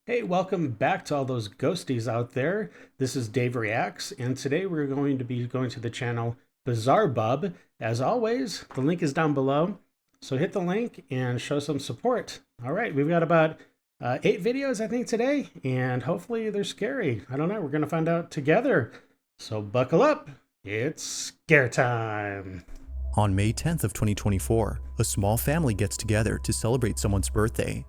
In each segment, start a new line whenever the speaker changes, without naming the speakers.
Hey, welcome back to all those ghosties out there. This is Dave Reacts, and today we're going to be going to the channel Bizarre Bub. As always, the link is down below, so hit the link and show some support. All right, we've got about 8 videos, I think, today, and hopefully they're scary. I don't know, we're going to find out together. So buckle up, it's scare time.
On May 10th of 2024, a small family gets together to celebrate someone's birthday.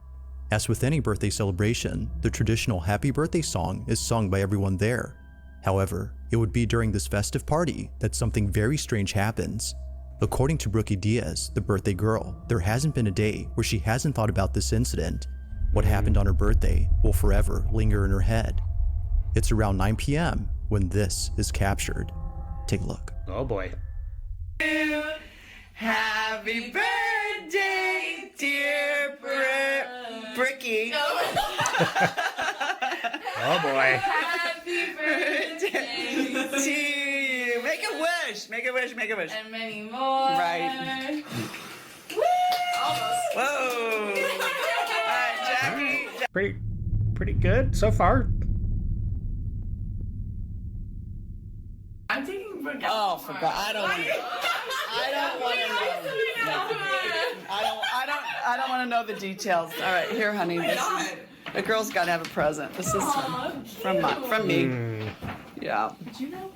As with any birthday celebration, the traditional happy birthday song is sung by everyone there. However, it would be during this festive party that something very strange happens. According to Brookie Diaz, the birthday girl, there hasn't been a day where she hasn't thought about this incident. What happened on her birthday will forever linger in her head. It's around 9 p.m. when this is captured. Take a look.
Oh boy.
Happy birthday, dear Brookie.
Oh boy.
Happy birthday to you. Make a wish. Make a wish. Make a wish.
And many more.
Right.
Woo! Almost.
Whoa. All right, Jackie.
Pretty good so far.
I'm taking for
Oh, forgot. I don't want to know. I don't want to know the details. All right, here, honey. The girl's got to have a present. This is from me. Yeah.
Did you know?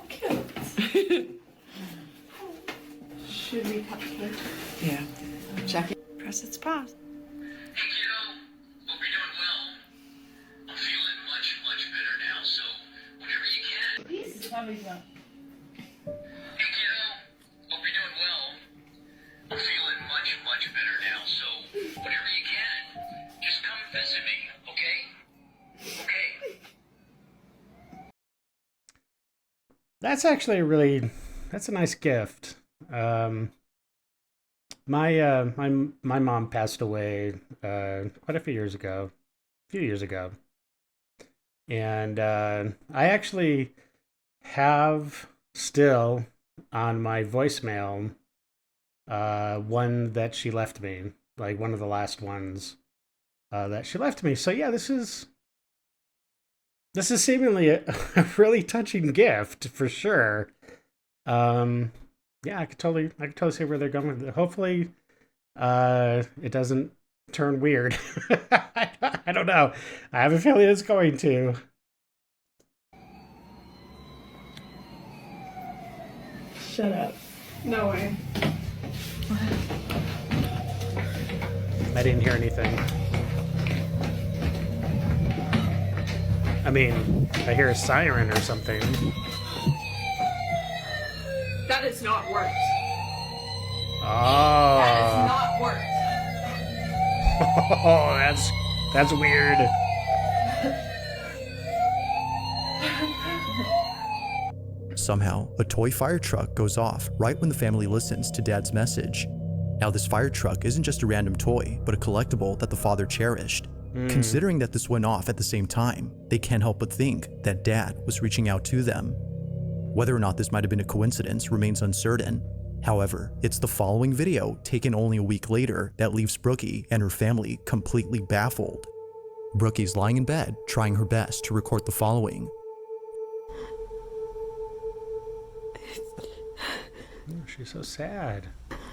Cute. Should we cut the cake?
Yeah. Jackie, press its pause.
Hey kiddo, hope you're doing well. I'm feeling much better now, so whenever you can.
Please.
Hey kiddo, hope you're doing well. I'm feeling much better now, so whenever you can, just come visit me, okay? Okay.
That's actually that's a nice gift. My mom passed away quite a few years ago. And I actually have still on my voicemail one that she left me, like one of the last ones that she left me. So yeah, this is seemingly a really touching gift for sure. Yeah, I could totally see where they're going with it. Hopefully, it doesn't turn weird. I don't know. I have a feeling it's going to.
Shut up. No way.
I didn't hear anything. I mean, I hear a siren or something.
That has not worked.
Oh.
That has not worked.
Oh, that's weird.
Somehow, a toy fire truck goes off right when the family listens to Dad's message. Now, this fire truck isn't just a random toy, but a collectible that the father cherished. Considering that this went off at the same time, they can't help but think that Dad was reaching out to them. Whether or not this might have been a coincidence remains uncertain. However, it's the following video, taken only a week later, that leaves Brookie and her family completely baffled. Brookie's lying in bed, trying her best to record the following.
Oh, she's so sad.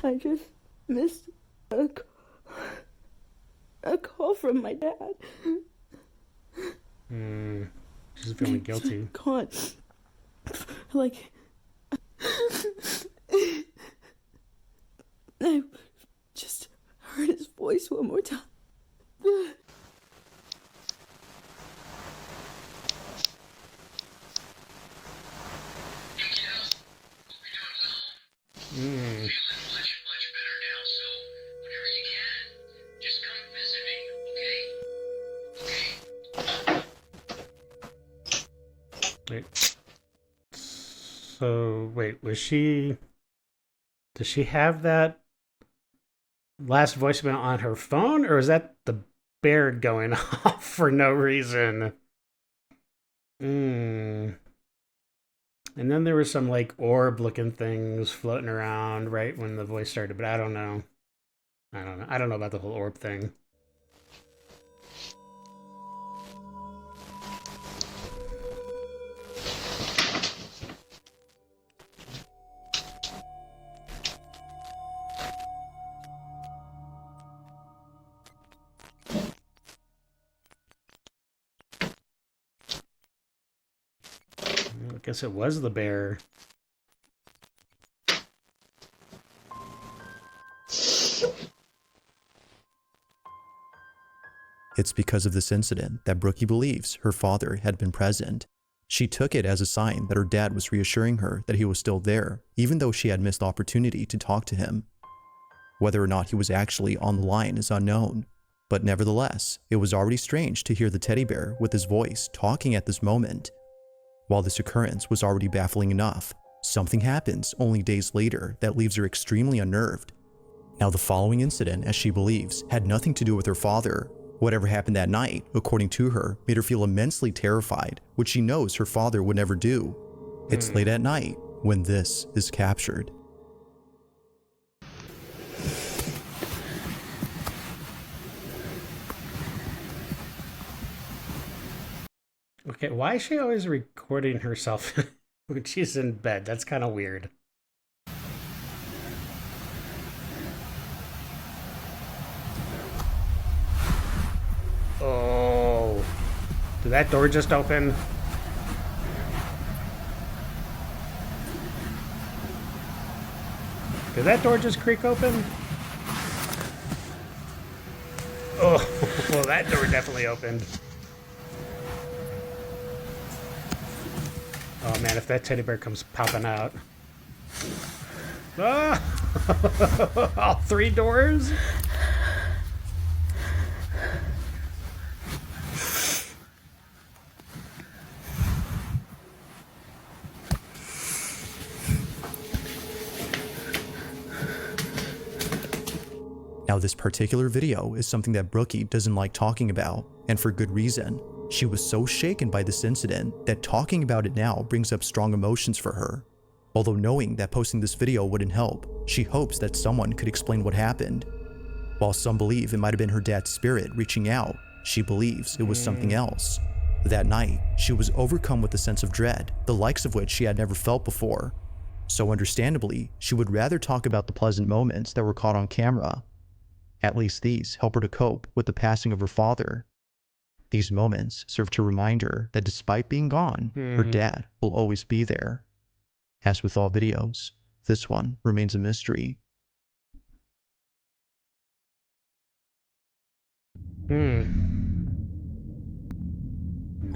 I just missed a call from my dad.
She's feeling guilty.
God, like, I just heard his voice one more time.
Hey kiddo, hope you're doing well. Feeling much better now, so whenever you can, just come visit me, okay?
Wait. So, wait, does she have that last voicemail on her phone, or is that the bear going off for no reason? And then there was some like orb looking things floating around right when the voice started, but I don't know. I don't know about the whole orb thing. guess it was the bear.
It's because of this incident that Brookie believes her father had been present. She took it as a sign that her dad was reassuring her that he was still there, even though she had missed the opportunity to talk to him. Whether or not he was actually on the line is unknown, but nevertheless, it was already strange to hear the teddy bear with his voice talking at this moment. While this occurrence was already baffling enough, something happens only days later that leaves her extremely unnerved. Now, the following incident, as she believes, had nothing to do with her father. Whatever happened that night, according to her, made her feel immensely terrified, which she knows her father would never do. It's late at night when this is captured.
Okay, why is she always recording herself when she's in bed? That's kind of weird. Oh, did that door just open? Did that door just creak open? Oh, well, that door definitely opened. Oh man, if that teddy bear comes popping out. Ah! All three doors?
Now, this particular video is something that Brookie doesn't like talking about, and for good reason. She was so shaken by this incident that talking about it now brings up strong emotions for her. Although knowing that posting this video wouldn't help, she hopes that someone could explain what happened. While some believe it might have been her dad's spirit reaching out, she believes it was something else. That night, she was overcome with a sense of dread, the likes of which she had never felt before. So understandably, she would rather talk about the pleasant moments that were caught on camera. At least these help her to cope with the passing of her father. These moments serve to remind her that despite being gone, her dad will always be there. As with all videos, this one remains a mystery. On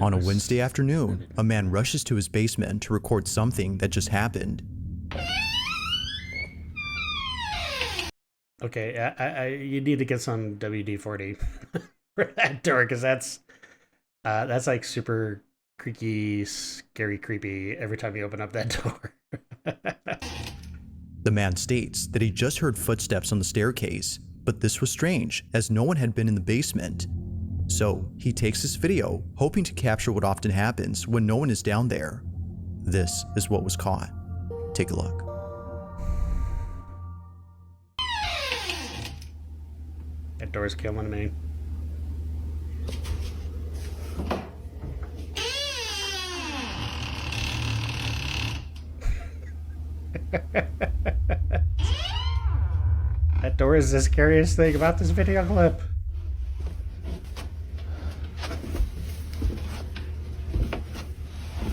a Wednesday afternoon, a man rushes to his basement to record something that just happened.
Okay, you need to get some WD-40 for that door, because that's like super creaky, scary, creepy every time you open up that door.
The man states that he just heard footsteps on the staircase, but this was strange as no one had been in the basement. So he takes this video, hoping to capture what often happens when no one is down there. This is what was caught. Take a look.
That door's killing me. That door is the scariest thing about this video clip.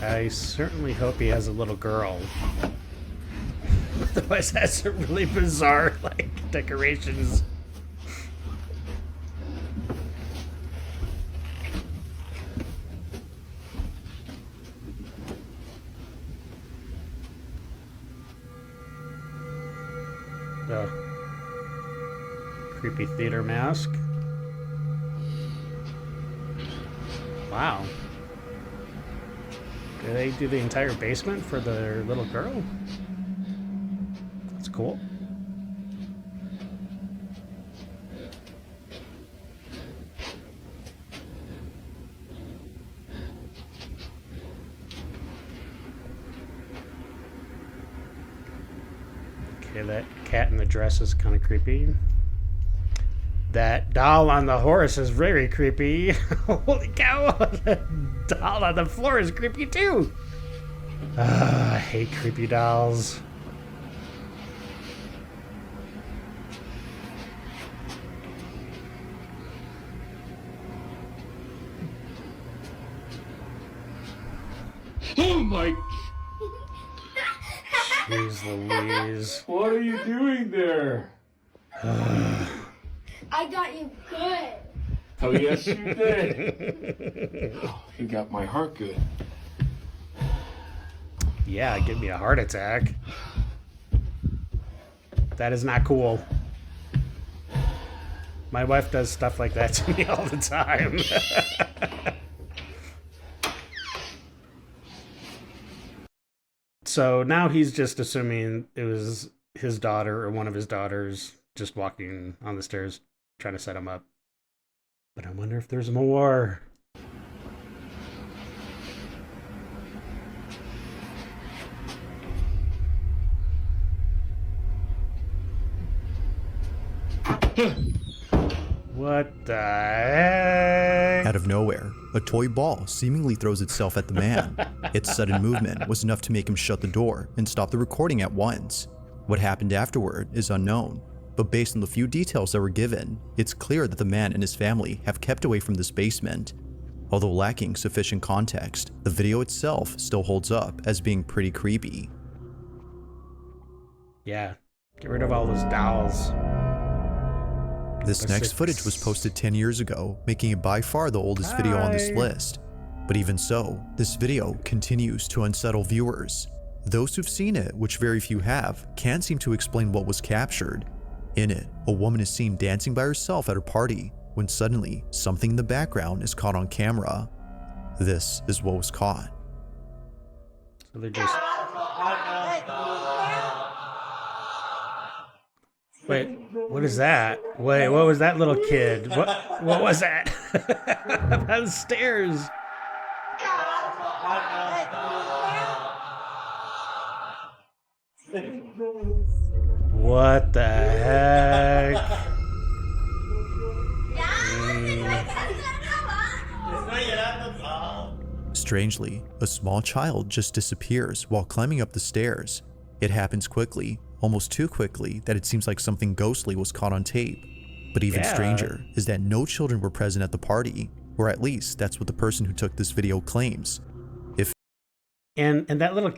I certainly hope he has a little girl. Otherwise, that's a really bizarre, like, decorations. The creepy theater mask. Wow. Did they do the entire basement for their little girl? That's cool. Okay, that cat in the dress is kind of creepy. That doll on the horse is very creepy. Holy cow! The doll on the floor is creepy too. I hate creepy dolls.
Oh my!
Jeez Louise.
What are you doing there?
I got you good.
Oh yes, you did. Oh, you got my heart good.
Yeah, give me a heart attack. That is not cool. My wife does stuff like that to me all the time. So now he's just assuming it was his daughter or one of his daughters just walking on the stairs trying to set him up. But I wonder if there's more. What the heck?
Out of nowhere, a toy ball seemingly throws itself at the man. Its sudden movement was enough to make him shut the door and stop the recording at once. What happened afterward is unknown, but based on the few details that were given, it's clear that the man and his family have kept away from this basement. Although lacking sufficient context, the video itself still holds up as being pretty creepy.
Yeah, get rid of all those dolls.
This next footage was posted 10 years ago, making it by far the oldest video on this list. But even so, this video continues to unsettle viewers. Those who've seen it, which very few have, can't seem to explain what was captured. In it, a woman is seen dancing by herself at her party, when suddenly, something in the background is caught on camera. This is what was caught.
So they're just... Wait, what is that? Wait, what was that little kid? What was that? Up on the stairs. What the heck?
Strangely, a small child just disappears while climbing up the stairs. It happens quickly, almost too quickly that it seems like something ghostly was caught on tape. But even stranger is that no children were present at the party, or at least that's what the person who took this video claims.
And that little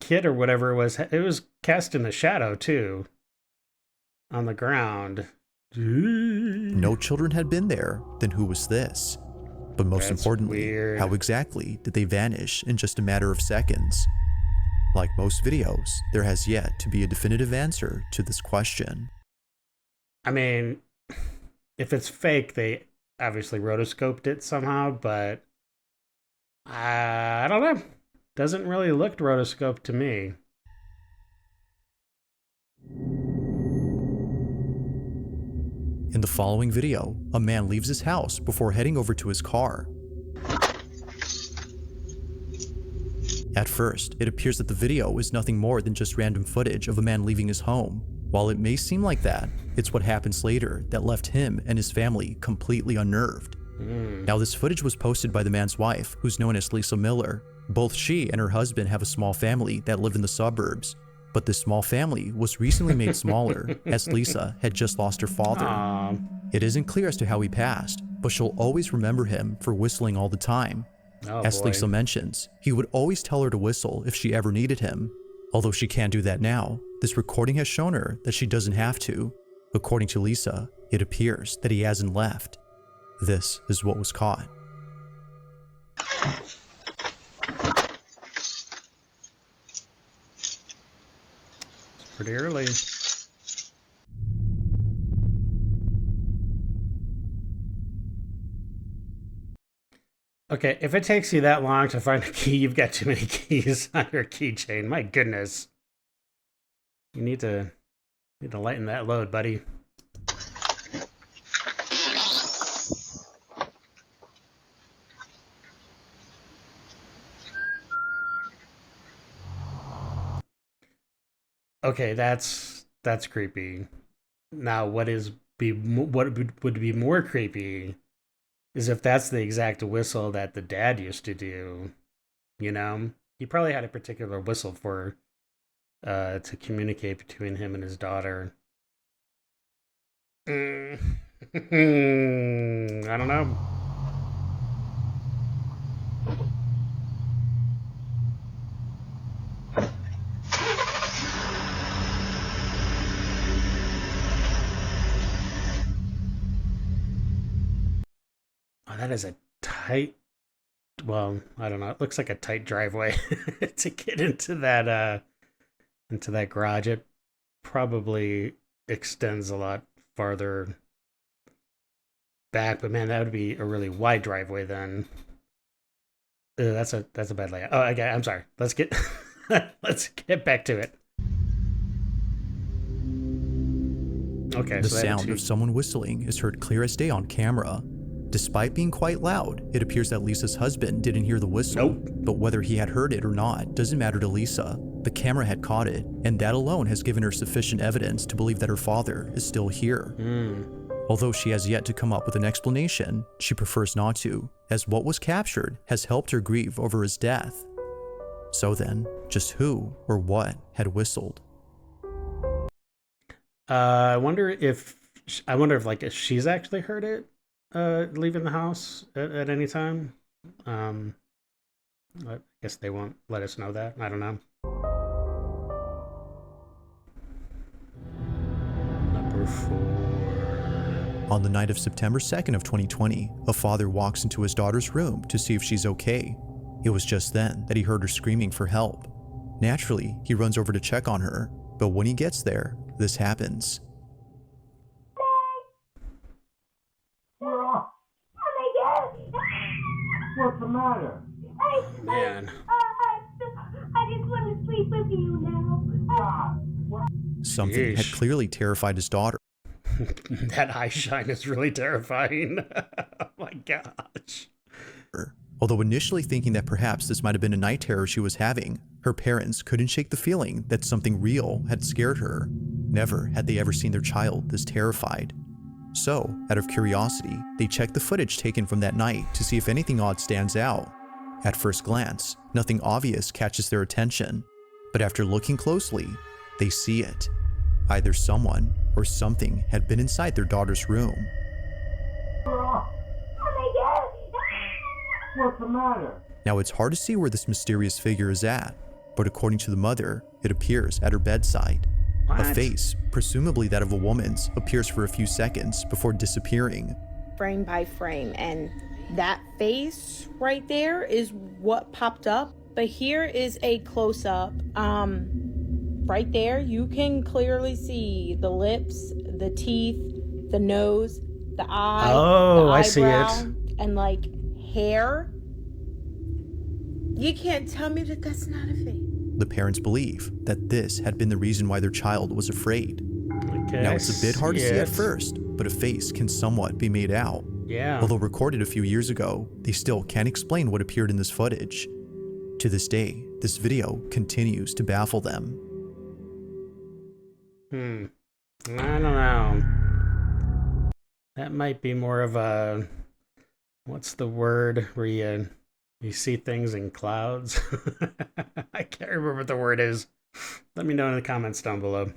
kid or whatever it was cast in the shadow too, on the ground.
No children had been there, then who was this? But most importantly, how exactly did they vanish in just a matter of seconds? Like most videos, there has yet to be a definitive answer to this question.
I mean, if it's fake, they obviously rotoscoped it somehow, but I don't know. Doesn't really look rotoscoped to me.
In the following video, a man leaves his house before heading over to his car. At first, it appears that the video is nothing more than just random footage of a man leaving his home. While it may seem like that, it's what happens later that left him and his family completely unnerved. Now, this footage was posted by the man's wife, who's known as Lisa Miller. Both she and her husband have a small family that live in the suburbs. But this small family was recently made smaller, as Lisa had just lost her father. It isn't clear as to how he passed, but she'll always remember him for whistling all the time. As Lisa mentions, he would always tell her to whistle if she ever needed him. Although she can't do that now, this recording has shown her that she doesn't have to. According to Lisa, it appears that he hasn't left. This is what was caught.
Pretty early. Okay, if it takes you that long to find a key, you've got too many keys on your keychain. My goodness. You need to lighten that load, buddy. Okay, that's creepy. Now, what would be more creepy is if that's the exact whistle that the dad used to do. You know, he probably had a particular whistle for to communicate between him and his daughter. I don't know. tight, well, I don't know. It looks like a tight driveway to get into that garage. It probably extends a lot farther back, but man, that would be a really wide driveway then. That's a bad layout. Oh, okay, I'm sorry. Let's get let's get back to it. Okay,
The
so they have
sound
two-
of someone whistling is heard clear as day on camera. Despite being quite loud, it appears that Lisa's husband didn't hear the whistle.
Nope.
But whether he had heard it or not doesn't matter to Lisa. The camera had caught it, and that alone has given her sufficient evidence to believe that her father is still here. Although she has yet to come up with an explanation, she prefers not to, as what was captured has helped her grieve over his death. So then, just who or what had whistled?
I wonder if like if she's actually heard it leaving the house at any time. I guess they won't let us know that. I don't know. Number 4.
On the night of September 2nd of 2020, a father walks into his daughter's room to see if she's okay. It was just then that he heard her screaming for help. Naturally, he runs over to check on her, but when he gets there, this happens.
What's the matter?
Man.
I just want to sleep with you now.
Something had
Yeesh.
clearly terrified his daughter.
That eye shine is really terrifying. Oh my gosh.
Although initially thinking that perhaps this might have been a night terror she was having, her parents couldn't shake the feeling that something real had scared her. Never had they ever seen their child this terrified. So, out of curiosity, they checked the footage taken from that night to see if anything odd stands out. At first glance, nothing obvious catches their attention, but after looking closely, they see it. Either someone or something had been inside their daughter's room.
What's the matter?
Now it's hard to see where this mysterious figure is at, but according to the mother, it appears at her bedside. A
What?
face, presumably that of a woman's, appears for a few seconds before disappearing.
Frame by frame, and that face right there is what popped up. But here is a close-up. Right there, you can clearly see the lips, the teeth, the nose, the eye,
Oh,
the
I see it.
eyebrow, and like hair. You can't tell me that that's not a face.
The parents believe that this had been the reason why their child was afraid.
Okay,
Now
I
it's a bit hard to see
it.
at first, but a face can somewhat be made out.
Yeah.
Although recorded a few years ago, they still can't explain what appeared in this footage. To this day, this video continues to baffle them.
I don't know. That might be more of a, what's the word where you see things in clouds? I can't remember what the word is. Let me know in the comments down below.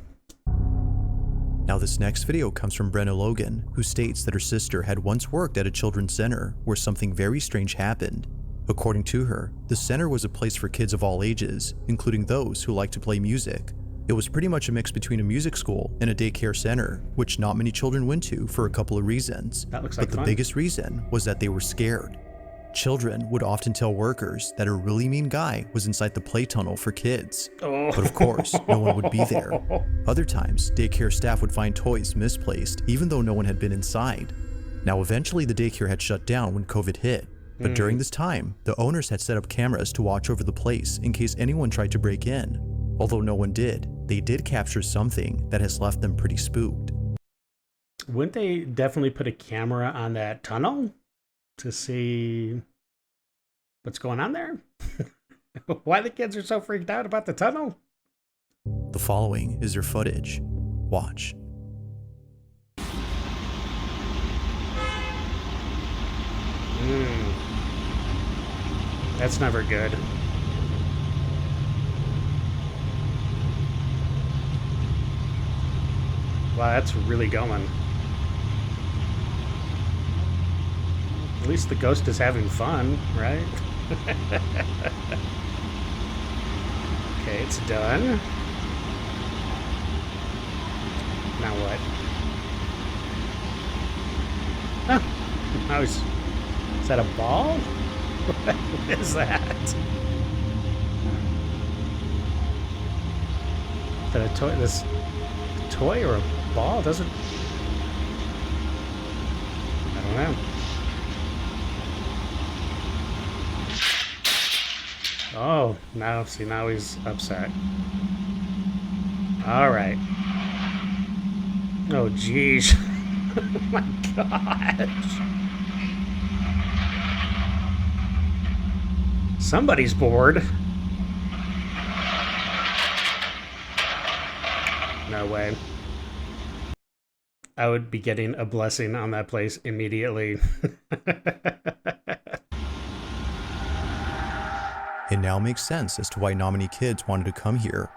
Now this next video comes from Brenna Logan, who states that her sister had once worked at a children's center where something very strange happened. According to her, the center was a place for kids of all ages, including those who like to play music. It was pretty much a mix between a music school and a daycare center, which not many children went to for a couple of reasons.
That looks like
But the
fun.
biggest reason was that they were scared. Children would often tell workers that a really mean guy was inside the play tunnel for kids.
Oh.
But of course, no one would be there. Other times, daycare staff would find toys misplaced, even though no one had been inside. Now, eventually the daycare had shut down when COVID hit. But during this time, the owners had set up cameras to watch over the place in case anyone tried to break in. Although no one did, they did capture something that has left them pretty spooked.
Wouldn't they definitely put a camera on that tunnel to see what's going on there? Why the kids are so freaked out about the tunnel?
The following is their footage. Watch.
That's never good. Wow, that's really going. At least the ghost is having fun, right? Okay, it's done. Now what? Oh, I was that a ball? What is that? Is that a toy? This toy or a ball? Doesn't. I don't know. Oh, now see, now he's upset. All right. Oh, geez. Oh my gosh. Somebody's bored. No way. I would be getting a blessing on that place immediately.
It now makes sense as to why not many kids wanted to come here.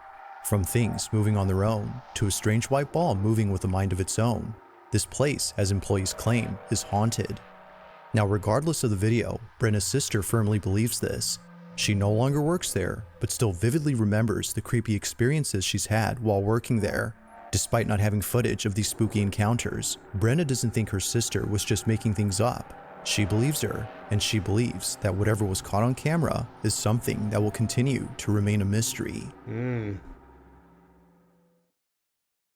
From things moving on their own, to a strange white ball moving with a mind of its own, this place, as employees claim, is haunted. Now, regardless of the video, Brenna's sister firmly believes this. She no longer works there, but still vividly remembers the creepy experiences she's had while working there. Despite not having footage of these spooky encounters, Brenna doesn't think her sister was just making things up. She believes her, and she believes that whatever was caught on camera is something that will continue to remain a mystery.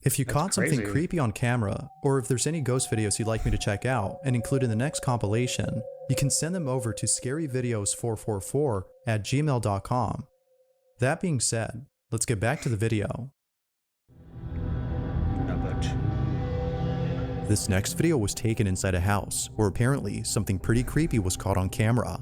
If you caught something creepy on camera, or if there's any ghost videos you'd like me to check out and include in the next compilation, you can send them over to scaryvideos444@gmail.com. That being said, let's get back to the video. This next video was taken inside a house, where apparently something pretty creepy was caught on camera.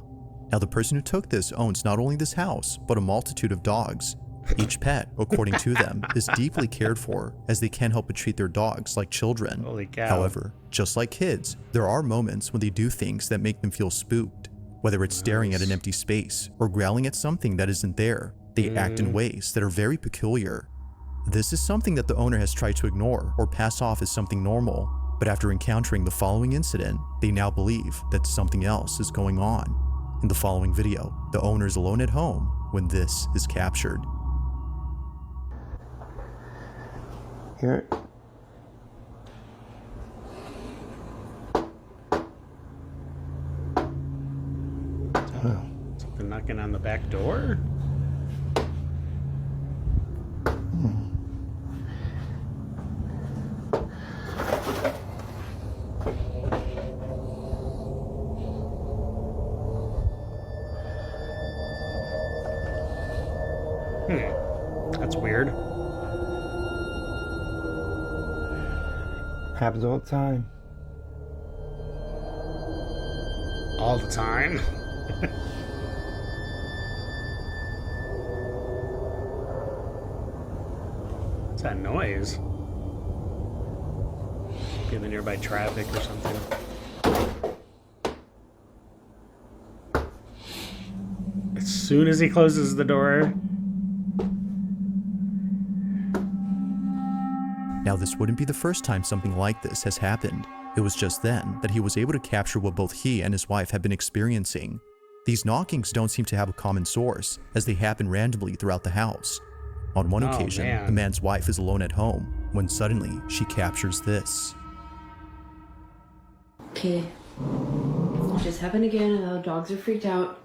Now, the person who took this owns not only this house, but a multitude of dogs. Each pet, according to them, is deeply cared for, as they can't help but treat their dogs like children.
Holy cow.
However, just like kids, there are moments when they do things that make them feel spooked. Whether it's staring at an empty space, or growling at something that isn't there, they act in ways that are very peculiar. This is something that the owner has tried to ignore or pass off as something normal, but after encountering the following incident, they now believe that something else is going on. In the following video, the owner is alone at home when this is captured.
Here.
Something knocking on the back door? That's weird.
Happens all the time.
All the time? What's that noise? Be in the nearby traffic or something. As soon as he closes the door.
Now, this wouldn't be the first time something like this has happened. It was just then that he was able to capture what both he and his wife had been experiencing. These knockings don't seem to have a common source, as they happen randomly throughout the house. On one occasion, the man's wife is alone at home, when suddenly she captures this.
Okay. It just happened again and the dogs are freaked out.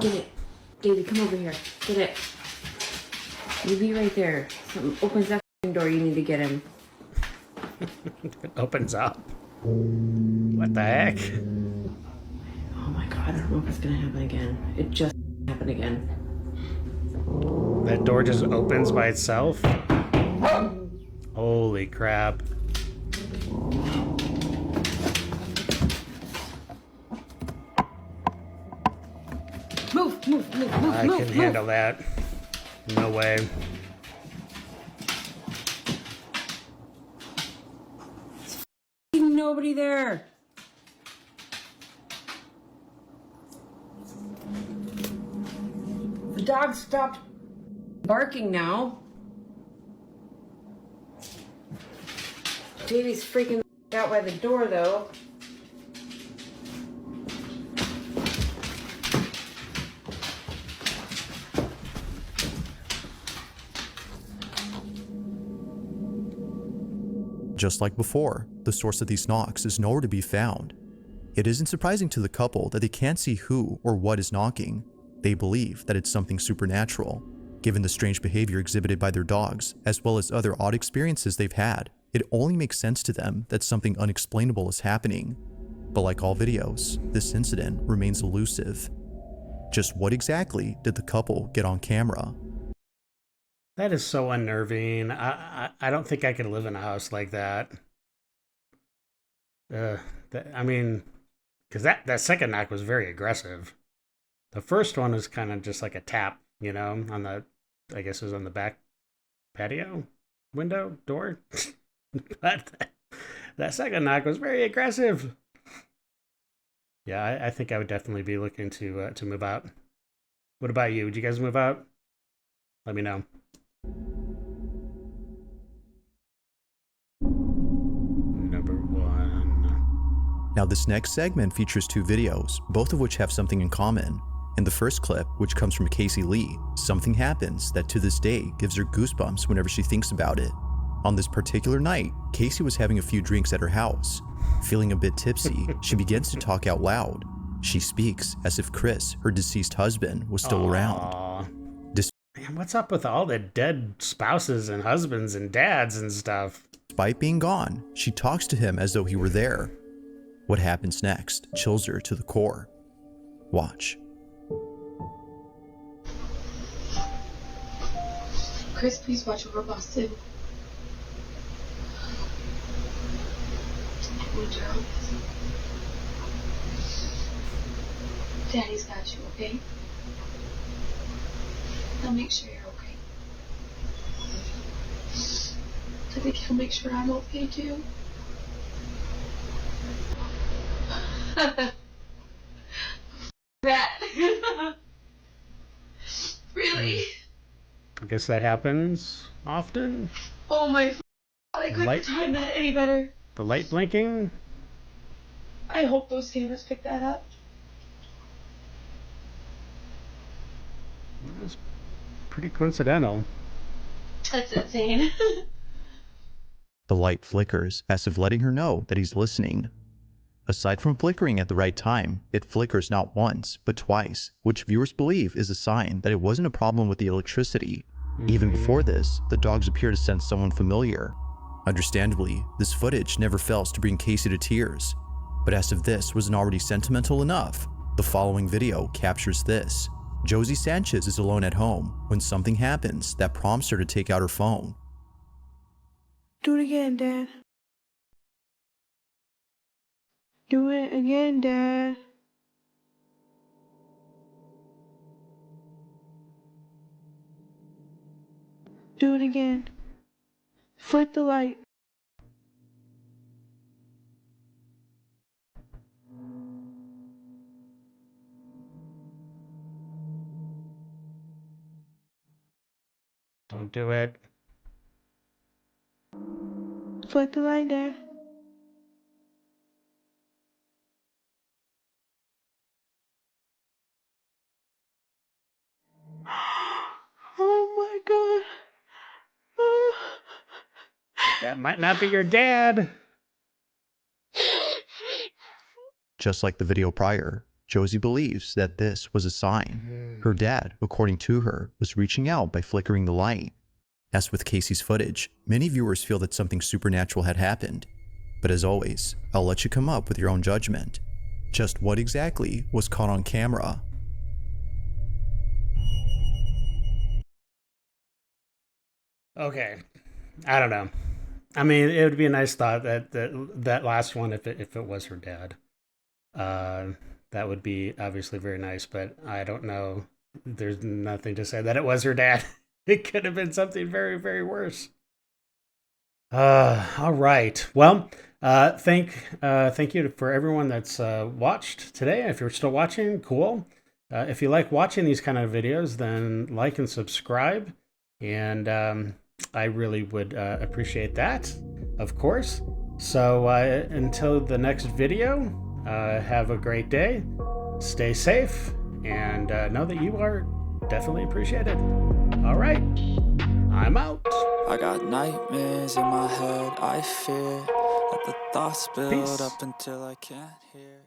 Get it. David, come over here. Get it. You be right there. Something opens that door, you need to get him.
It opens up. What the heck?
Oh my god, I don't know if it's gonna happen again. It just happened again.
That door just opens by itself? Holy crap.
Move.
I can handle that. No way.
Nobody there. The dog stopped barking now. Davey's freaking out by the door though.
Just like before, the source of these knocks is nowhere to be found. It isn't surprising to the couple that they can't see who or what is knocking. They believe that it's something supernatural. Given the strange behavior exhibited by their dogs, as well as other odd experiences they've had, it only makes sense to them that something unexplainable is happening. But like all videos, this incident remains elusive. Just what exactly did the couple get on camera?
That is so unnerving. I don't think I could live in a house like that. I mean, because that second knock was very aggressive. The first one was kind of just like a tap, you know, on the, I guess it was on the back patio window door. But that second knock was very aggressive. Yeah, I think I would definitely be looking to move out. What about you? Would you guys move out? Let me know. Number 1.
Now this next segment features 2 videos, both of which have something in common. In the first clip, which comes from Casey Lee, something happens that to this day gives her goosebumps whenever she thinks about it. On this particular night, Casey was having a few drinks at her house. Feeling a bit tipsy, she begins to talk out loud. She speaks as if Chris, her deceased husband, was still around.
Man, what's up with all the dead spouses and husbands and dads and stuff?
Despite being gone, she talks to him as though he were there. What happens next chills her to the core. Watch.
Chris, please watch over Boston. Daddy's got you, okay? I'll make sure you're okay. I think he'll make sure I'm okay too. That. Really?
I guess that happens often.
Oh my God, I couldn't time that any better.
The light blinking.
I hope those cameras pick that up.
That's pretty coincidental.
That's insane.
The light flickers as if letting her know that he's listening. Aside from flickering at the right time, it flickers not once, but twice, which viewers believe is a sign that it wasn't a problem with the electricity. Even before this, the dogs appear to sense someone familiar. Understandably, this footage never fails to bring Casey to tears. But as if this wasn't already sentimental enough, the following video captures this. Josie Sanchez is alone at home when something happens that prompts her to take out her phone.
Do it again, Dad. Do it again, Dad. Do it again. Flip the light.
Don't do it.
Flip the light, Dad. Oh my God.
That might not be your dad.
Just like the video prior, Josie believes that this was a sign. Her dad, according to her, was reaching out by flickering the light. As with Casey's footage, many viewers feel that something supernatural had happened. But as always, I'll let you come up with your own judgment. Just what exactly was caught on camera?
Okay, I don't know. I mean, it would be a nice thought that last one, if it was her dad, that would be obviously very nice. But I don't know. There's nothing to say that it was her dad. It could have been something very, very worse. All right. Well, thank you for everyone that's watched today. If you're still watching, cool. If you like watching these kind of videos, then like and subscribe. And I really would appreciate that, of course. So until the next video, have a great day, stay safe, and know that you are definitely appreciated. All right, I'm out.
I got nightmares in my head, I fear that the thoughts build
Peace.
up until I can't hear.